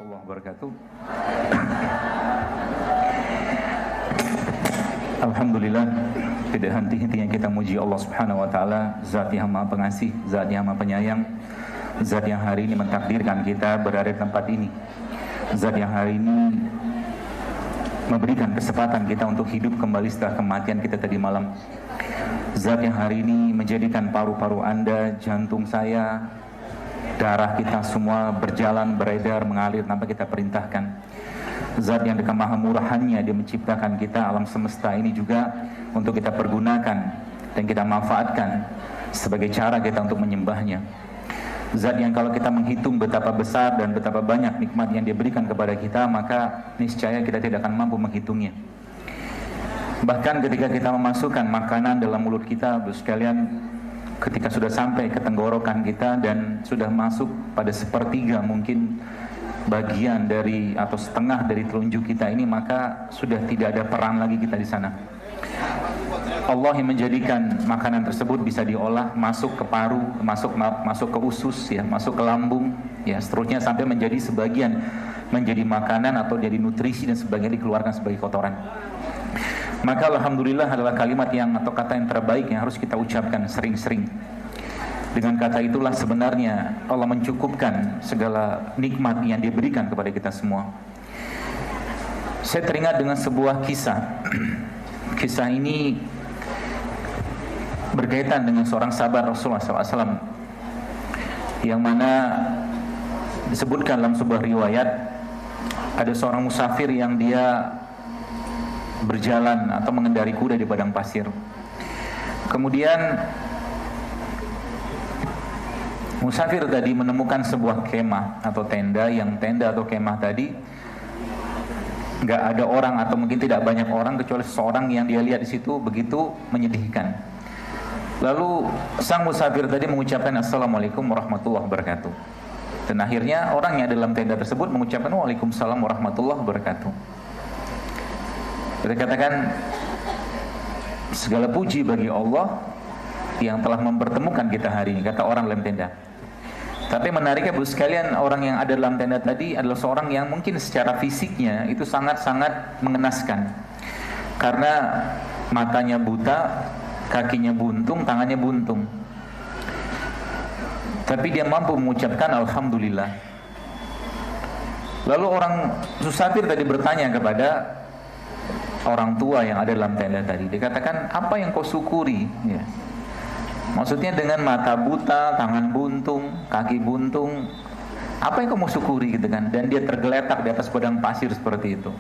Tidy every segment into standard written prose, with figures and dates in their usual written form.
warahmatullahi wabarakatuh. Alhamdulillah, tidak henti-hentinya kita muji Allah Subhanahu wa taala, Zat yang Maha Pengasih, Zat yang Maha Penyayang, Zat yang hari ini mentakdirkan kita berada di tempat ini, Zat yang hari ini memberikan kesempatan kita untuk hidup kembali setelah kematian kita tadi malam. Zat yang hari ini menjadikan paru-paru Anda, jantung saya, darah kita semua berjalan, beredar, mengalir tanpa kita perintahkan. Zat yang dengan maha murahannya Dia menciptakan kita, alam semesta ini juga untuk kita pergunakan dan kita manfaatkan sebagai cara kita untuk menyembahnya. Zat yang kalau kita menghitung betapa besar dan betapa banyak nikmat yang Dia berikan kepada kita, maka niscaya kita tidak akan mampu menghitungnya. Bahkan ketika kita memasukkan makanan dalam mulut kita, sekalian, ketika sudah sampai ke tenggorokan kita dan sudah masuk pada sepertiga mungkin bagian dari atau setengah dari telunjuk kita ini, maka sudah tidak ada peran lagi kita di sana. Allah yang menjadikan makanan tersebut bisa diolah masuk ke paru, masuk ke usus, ya, masuk ke lambung, ya, seterusnya sampai menjadi sebagian menjadi makanan atau jadi nutrisi dan sebagian dikeluarkan sebagai kotoran. Maka alhamdulillah adalah kalimat yang atau kata yang terbaik yang harus kita ucapkan sering-sering. Dengan kata itulah sebenarnya Allah mencukupkan segala nikmat yang Dia berikan kepada kita semua. Saya teringat dengan sebuah kisah. Kisah ini berkaitan dengan seorang sahabat Rasulullah SAW, yang mana disebutkan dalam sebuah riwayat ada seorang musafir yang dia berjalan atau mengendari kuda di padang pasir. Kemudian musafir tadi menemukan sebuah kemah atau tenda, yang tenda atau kemah tadi nggak ada orang atau mungkin tidak banyak orang kecuali seorang yang dia lihat di situ begitu menyedihkan. Lalu sang musafir tadi mengucapkan Assalamualaikum warahmatullahi wabarakatuh. Dan akhirnya orang yang dalam tenda tersebut mengucapkan Waalaikumsalam warahmatullahi wabarakatuh. Kita katakan segala puji bagi Allah yang telah mempertemukan kita hari ini, kata orang dalam tenda. Tapi menariknya Bu sekalian, orang yang ada dalam tenda tadi adalah seorang yang mungkin secara fisiknya itu sangat-sangat mengenaskan. Karena matanya buta, kakinya buntung, tangannya buntung. Tapi dia mampu mengucapkan Alhamdulillah. Lalu orang musafir tadi bertanya kepada orang tua yang ada dalam tenda tadi. Dikatakan, apa yang kau syukuri? Ya. Maksudnya dengan mata buta, tangan buntung, kaki buntung, apa yang kau mau syukuri gitu kan? Dan dia tergeletak di atas padang pasir seperti itu.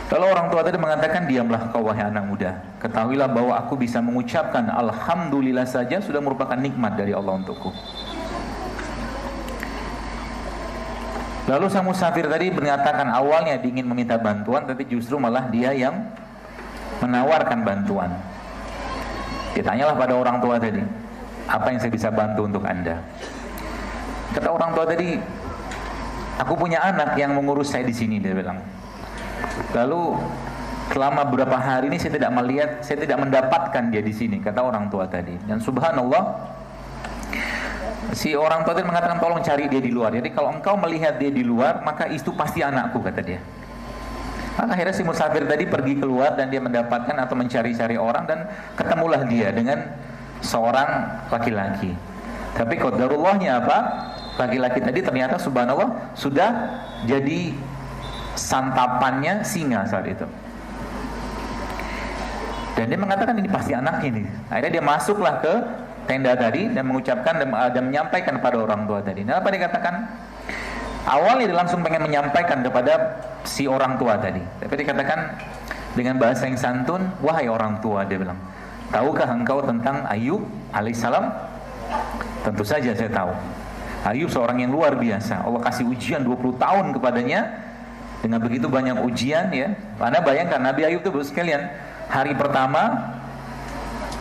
Lalu orang tua tadi mengatakan, diamlah kau wahai anak muda. Ketahuilah bahwa aku bisa mengucapkan Alhamdulillah saja sudah merupakan nikmat dari Allah untukku. Lalu sang musafir tadi mengatakan awalnya ingin meminta bantuan, tapi justru malah dia yang menawarkan bantuan. Ditanyalah pada orang tua tadi, apa yang saya bisa bantu untuk Anda? Kata orang tua tadi, aku punya anak yang mengurus saya di sini, dia bilang. Lalu selama beberapa hari ini saya tidak mendapatkan dia di sini, kata orang tua tadi. Dan subhanallah, si orang tua tadi mengatakan tolong cari dia di luar. Jadi kalau engkau melihat dia di luar, maka itu pasti anakku, kata dia. Maka akhirnya si musafir tadi pergi keluar dan dia mendapatkan atau mencari-cari orang, dan ketemulah dia dengan seorang laki-laki. Tapi qadarullahnya apa? Laki-laki tadi ternyata subhanallah sudah jadi santapannya singa saat itu. Dan dia mengatakan ini pasti anaknya nih. Akhirnya dia masuklah ke tenda tadi dan mengucapkan dan menyampaikan kepada orang tua tadi. Nah, apa dikatakan? Awalnya dia langsung pengen menyampaikan kepada si orang tua tadi, tapi dikatakan dengan bahasa yang santun, wahai orang tua, dia bilang, tahukah engkau tentang Ayub alaihissalam? Tentu saja saya tahu. Ayub seorang yang luar biasa. Allah kasih ujian 20 tahun kepadanya dengan begitu banyak ujian, ya. Anda bayangkan Nabi Ayub itu sekalian, hari pertama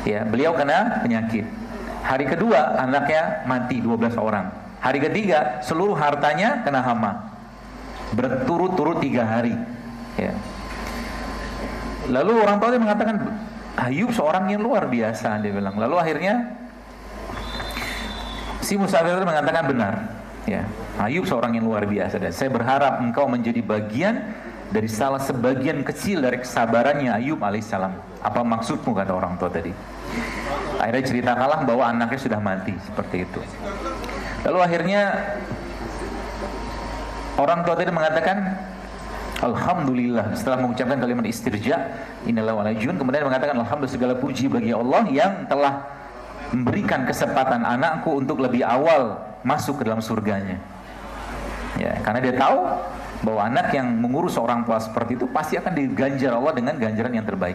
ya beliau kena penyakit. Hari kedua anaknya mati 12 orang. Hari ketiga seluruh hartanya kena hama. Berturut-turut 3 hari. Ya. Lalu orang tua dia mengatakan Ayub seorang yang luar biasa, dia bilang. Lalu akhirnya si musafir itu mengatakan benar. Ya, Ayub seorang yang luar biasa, dan saya berharap engkau menjadi bagian dari salah sebagian kecil dari kesabarannya Ayub alaihissalam. Apa maksudmu, kata orang tua tadi. Akhirnya ceritakanlah bahwa anaknya sudah mati, seperti itu. Lalu akhirnya orang tua tadi mengatakan alhamdulillah, setelah mengucapkan kalimat istirja, innalillahi wa inna ilaihi raji'un, kemudian mengatakan alhamdulillah, segala puji bagi Allah yang telah memberikan kesempatan anakku untuk lebih awal masuk ke dalam surganya. Ya, karena dia tahu bahwa anak yang mengurus orang tua seperti itu pasti akan diganjar Allah dengan ganjaran yang terbaik.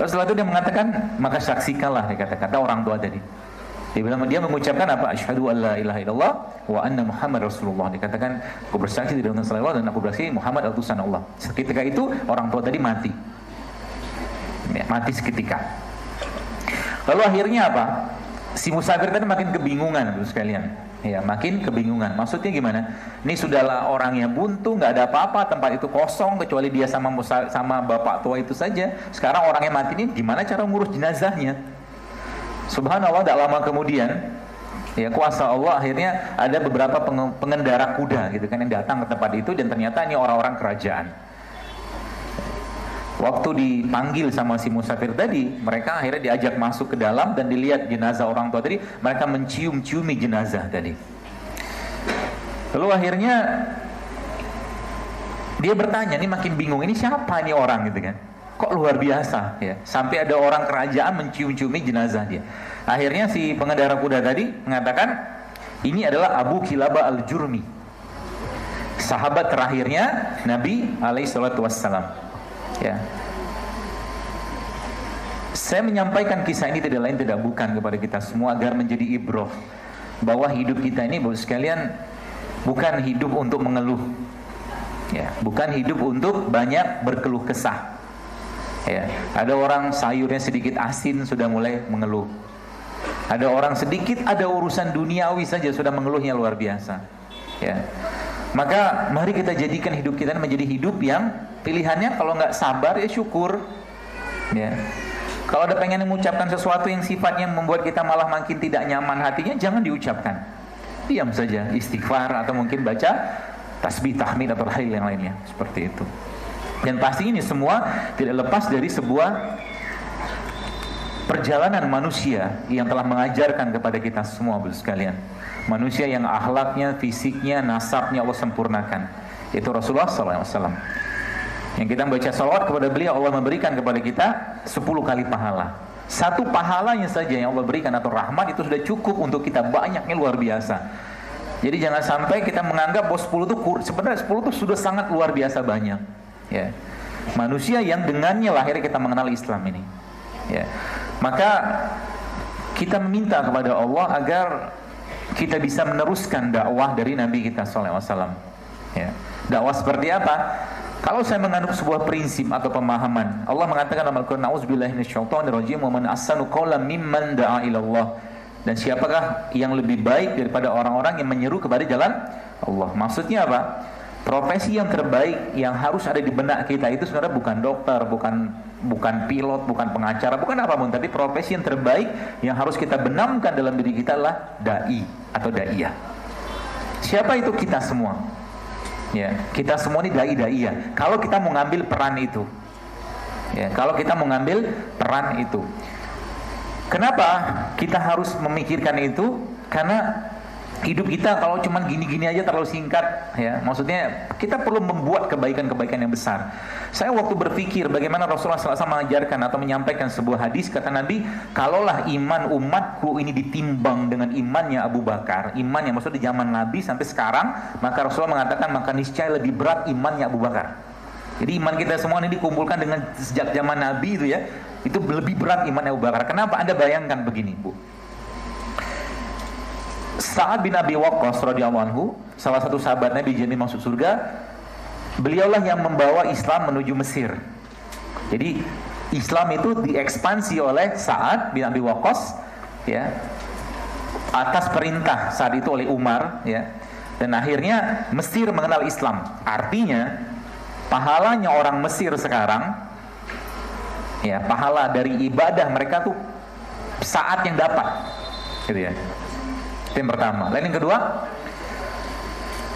Lalu setelah itu dia mengatakan, maka saksikanlah, kata orang tua tadi. Dia mengucapkan apa? Asyhadu an la ilaha illallah wa anna Muhammad Rasulullah. Dikatakan, aku bersaksi tidak ada Tuhan selain Allah dan aku bersaksi Muhammad utusan Allah. Seketika itu orang tua tadi mati. Ya, mati seketika. Lalu akhirnya apa? Si musafir tadi makin kebingungan, Bapak sekalian. Ya, makin kebingungan. Maksudnya gimana? Ini sudahlah orangnya buntu, nggak ada apa-apa, tempat itu kosong kecuali dia sama bapak tua itu saja. Sekarang orangnya mati ini, gimana cara ngurus jenazahnya? Subhanallah, tidak lama kemudian, ya kuasa Allah, akhirnya ada beberapa pengendara kuda gitu kan yang datang ke tempat itu, dan ternyata ini orang-orang kerajaan. Waktu dipanggil sama si musafir tadi, mereka akhirnya diajak masuk ke dalam dan dilihat jenazah orang tua tadi. Mereka mencium-ciumi jenazah tadi. Lalu akhirnya dia bertanya, ini makin bingung, ini siapa ini orang gitu kan? Kok luar biasa ya, sampai ada orang kerajaan mencium-ciumi jenazah dia. Akhirnya si pengendara kuda tadi mengatakan, ini adalah Abu Kilabah al-Jurmi, sahabat terakhirnya Nabi alaihissalam. Ya, saya menyampaikan kisah ini tidak lain tidak bukan kepada kita semua agar menjadi ibrah bahwa hidup kita ini, Bapak sekalian, bukan hidup untuk mengeluh, ya, bukan hidup untuk banyak berkeluh kesah. Ya, ada orang sayurnya sedikit asin sudah mulai mengeluh. Ada orang sedikit ada urusan duniawi saja sudah mengeluhnya luar biasa. Ya, maka mari kita jadikan hidup kita menjadi hidup yang pilihannya kalau nggak sabar ya syukur. Ya, kalau ada pengen mengucapkan sesuatu yang sifatnya membuat kita malah makin tidak nyaman hatinya, jangan diucapkan. Diam saja, istighfar atau mungkin baca tasbih, tahmid atau tahlil yang lainnya, seperti itu. Dan pasti ini semua tidak lepas dari sebuah perjalanan manusia yang telah mengajarkan kepada kita semua, Bapak sekalian. Manusia yang akhlaknya, fisiknya, nasabnya Allah sempurnakan, yaitu Rasulullah SAW. Yang kita membaca salawat kepada beliau, Allah memberikan kepada kita 10 kali pahala. Satu pahalanya saja yang Allah berikan atau rahmat itu sudah cukup untuk kita, banyaknya luar biasa. Jadi jangan sampai kita menganggap bahwa 10 itu sebenarnya 10 itu sudah sangat luar biasa banyak. Ya, manusia yang dengannya lahir kita mengenal Islam ini. Ya, maka kita meminta kepada Allah agar kita bisa meneruskan dakwah dari Nabi kita SAW. Ya, dakwah seperti apa? Kalau saya menganut sebuah prinsip atau pemahaman, Allah mengatakan dalam Al-Quran, "A'udzubillahi minasyaitonirrajim, wa man ahsanu qawlan mimman da'a ila Allah." Dan siapakah yang lebih baik daripada orang-orang yang menyeru kepada jalan Allah? Maksudnya apa? Profesi yang terbaik yang harus ada di benak kita itu sebenarnya bukan dokter, bukan pilot, bukan pengacara, bukan apapun, tapi profesi yang terbaik yang harus kita benamkan dalam diri kita adalah dai atau daiyah. Siapa itu? Kita semua. Ya, kita semua ini dai-daiyah. Kalau kita mau ngambil peran itu, ya, kalau kita mau ngambil peran itu, kenapa kita harus memikirkan itu? Karena hidup kita kalau cuma gini-gini aja terlalu singkat, ya. Maksudnya kita perlu membuat kebaikan-kebaikan yang besar. Saya waktu berpikir bagaimana Rasulullah SAW mengajarkan atau menyampaikan sebuah hadis, kata Nabi, kalaulah iman umatku ini ditimbang dengan imannya Abu Bakar, iman yang maksudnya di zaman Nabi sampai sekarang, maka Rasulullah mengatakan maka niscaya lebih berat imannya Abu Bakar. Jadi iman kita semua ini dikumpulkan dengan sejak zaman Nabi itu ya, itu lebih berat imannya Abu Bakar. Kenapa? Anda bayangkan begini, Bu. Sa'ad bin Abi Waqqas radhiyallahu anhu, salah satu sahabat Nabi jadi masuk surga, beliaulah yang membawa Islam menuju Mesir. Jadi Islam itu diekspansi oleh Sa'ad bin Abi Waqqas, ya, atas perintah saat itu oleh Umar, ya. Dan akhirnya Mesir mengenal Islam. Artinya pahalanya orang Mesir sekarang, ya, pahala dari ibadah mereka tuh Sa'ad yang dapat, gitu ya. Itu yang pertama. Lain yang kedua,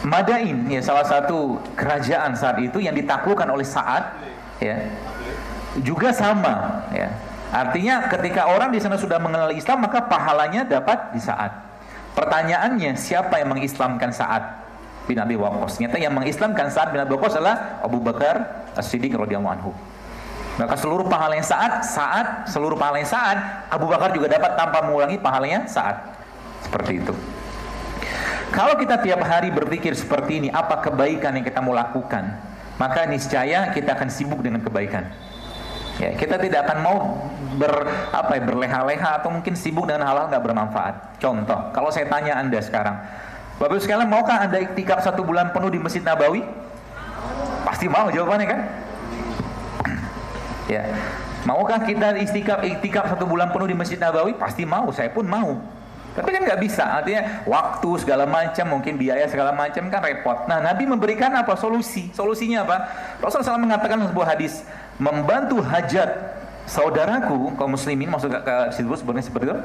Madain, ya, salah satu kerajaan saat itu yang ditaklukkan oleh Sa'ad, ya, juga sama, ya. Artinya ketika orang di sana sudah mengenal Islam, maka pahalanya dapat di Sa'ad. Pertanyaannya, siapa yang mengislamkan Sa'ad bin Abi Waqqas? Ternyata yang mengislamkan Sa'ad bin Abi Waqqas adalah Abu Bakar As-Siddiq radhiyallahu anhu. Maka seluruh pahalanya seluruh pahalanya Sa'ad, Abu Bakar juga dapat tanpa mengulangi pahalanya Sa'ad. Seperti itu. Kalau kita tiap hari berpikir seperti ini, apa kebaikan yang kita mau lakukan, maka niscaya kita akan sibuk dengan kebaikan. Ya, kita tidak akan mau berleha-leha atau mungkin sibuk dengan hal-hal nggak bermanfaat. Contoh, kalau saya tanya Anda sekarang, Bapak Ibu sekalian, maukah Anda iktikaf 1 bulan penuh di Masjid Nabawi? Pasti mau jawabannya, kan? Ya, maukah kita iktikaf 1 bulan penuh di Masjid Nabawi? Pasti mau, saya pun mau. Tapi kan nggak bisa, artinya waktu segala macam, mungkin biaya segala macam, kan repot. Nah, Nabi memberikan apa? Solusinya apa? Rasulullah SAW mengatakan dalam sebuah hadis, membantu hajat saudaraku kaum muslimin, maksud ke situ sebenarnya seperti itu,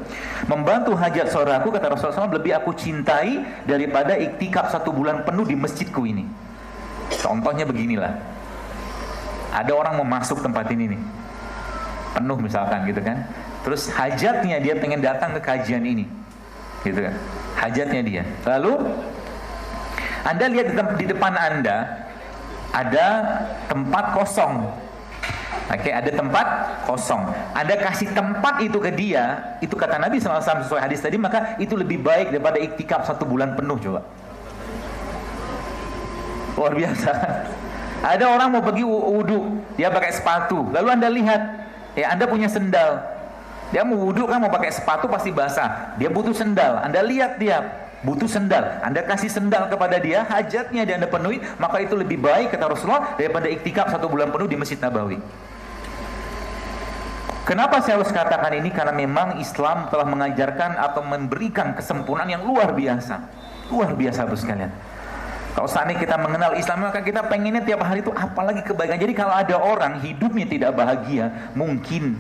membantu hajat saudaraku, kata Rasulullah SAW, lebih aku cintai daripada iktikaf 1 bulan penuh di masjidku ini. Contohnya beginilah, ada orang mau masuk tempat ini nih, penuh misalkan gitu kan, terus hajatnya dia pengen datang ke kajian ini, gitu kan, hajatnya dia. Lalu Anda lihat di depan Anda ada tempat kosong. Oke, ada tempat kosong. Anda kasih tempat itu ke dia, itu kata Nabi SAW sesuai hadis tadi, maka itu lebih baik daripada iktikaf 1 bulan penuh. Coba, luar biasa. Ada orang mau pergi wudu, dia pakai sepatu. Lalu Anda lihat, ya, Anda punya sendal. Dia mau wudhu kan, mau pakai sepatu pasti basah. Dia butuh sendal. Anda lihat dia butuh sendal. Anda kasih sendal kepada dia, hajatnya dia Anda penuhi, maka itu lebih baik kata Rasulullah daripada iktikaf 1 bulan penuh di Masjid Nabawi. Kenapa saya harus katakan ini? Karena memang Islam telah mengajarkan atau memberikan kesempurnaan yang luar biasa. Luar biasa, Bapak sekalian. Kalau seandainya kita mengenal Islam, maka kita pengennya tiap hari itu apalagi kebaikan. Jadi kalau ada orang hidupnya tidak bahagia, mungkin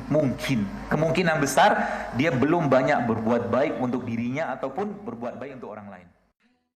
kemungkinan besar dia belum banyak berbuat baik untuk dirinya ataupun berbuat baik untuk orang lain.